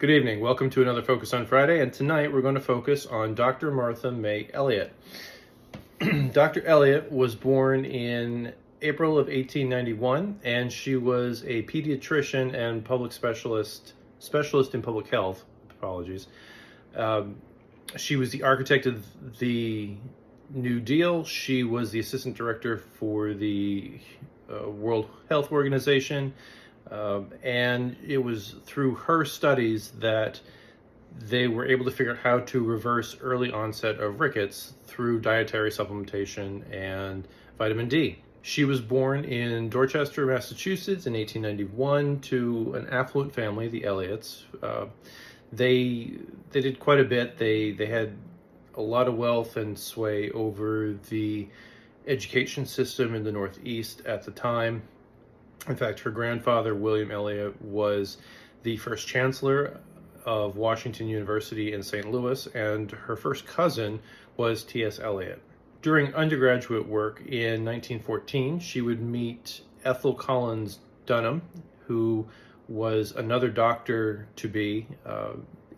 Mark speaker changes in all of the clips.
Speaker 1: Good evening. Welcome to another Focus on Friday, and tonight we're going to focus on Dr. Martha May Eliot. Dr. Eliot was born in April of 1891, and she was a pediatrician and public specialist in public health. Apologies. She was the architect of the New Deal. She was the assistant director for the World Health Organization. And it was through her studies that they were able to figure out how to reverse early onset of rickets through dietary supplementation and vitamin D. She was born in Dorchester, Massachusetts in 1891 to an affluent family, the Eliots. They did quite a bit. They had a lot of wealth and sway over the education system in the Northeast at the time. In fact, her grandfather, William Eliot, was the first chancellor of Washington University in St. Louis, and her first cousin was T.S. Eliot. During undergraduate work in 1914, she would meet Ethel Collins Dunham, who was another doctor-to-be,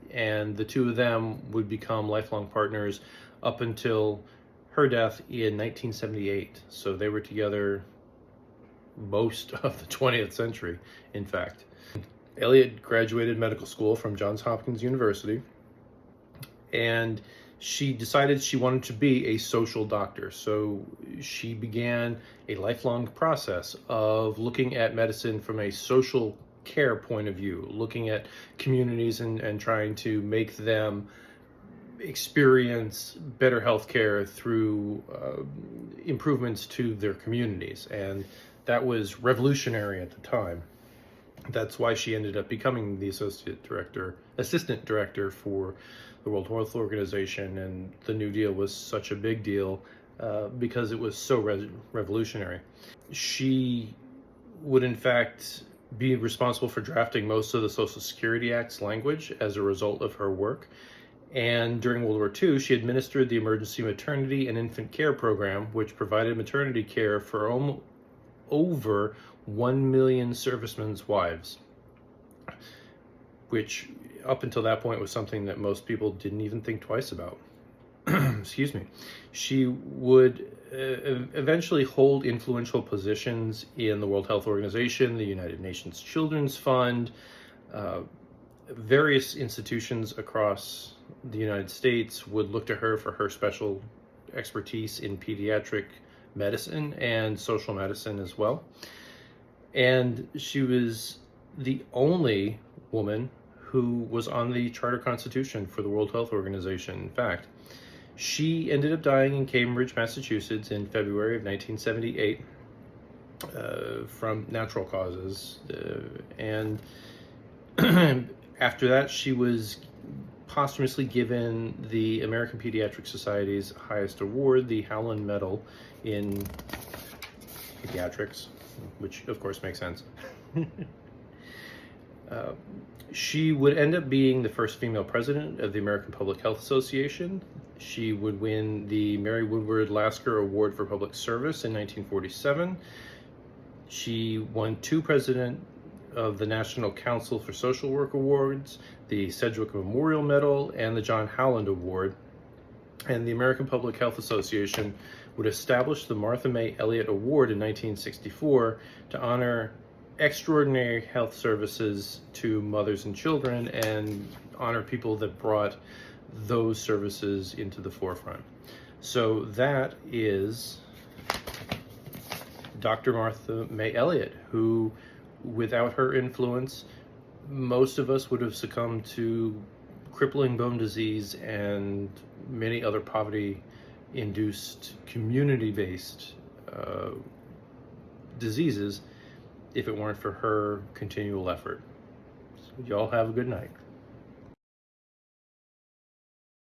Speaker 1: and the two of them would become lifelong partners up until her death in 1978. So they were together most of the 20th century, in fact. Eliot graduated medical school from Johns Hopkins University, and she decided she wanted to be a social doctor. So she began a lifelong process of looking at medicine from a social care point of view, looking at communities and trying to make them experience better health care through improvements to their communities. And that was revolutionary at the time. That's why she ended up becoming the assistant director for the World Health Organization, and the New Deal was such a big deal because it was so revolutionary. She would in fact be responsible for drafting most of the Social Security Act's language as a result of her work. And during World War II, she administered the Emergency Maternity and Infant Care Program, which provided maternity care for over 1 million servicemen's wives, which up until that point was something that most people didn't even think twice about. Excuse me. She would eventually hold influential positions in the World Health Organization, the United Nations Children's Fund, various institutions across the United States would look to her for her special expertise in pediatric medicine and social medicine as well. And she was the only woman who was on the Charter Constitution for the World Health Organization. In fact, she ended up dying in Cambridge, Massachusetts in February of 1978 from natural causes. And after that, she was posthumously given the American Pediatric Society's highest award, the Howland Medal in pediatrics, which of course makes sense. She would end up being the first female president of the American Public Health Association. She would win the Mary Woodward Lasker Award for Public Service in 1947. She won 2 President of the National Council for Social Work Awards, the Sedgwick Memorial Medal, and the John Howland Award. And the American Public Health Association would establish the Martha May Eliot Award in 1964 to honor extraordinary health services to mothers and children and honor people that brought those services into the forefront. So that is Dr. Martha May Eliot, who, without her influence, most of us would have succumbed to crippling bone disease and many other poverty-induced, community-based diseases if it weren't for her continual effort. So y'all have a good night.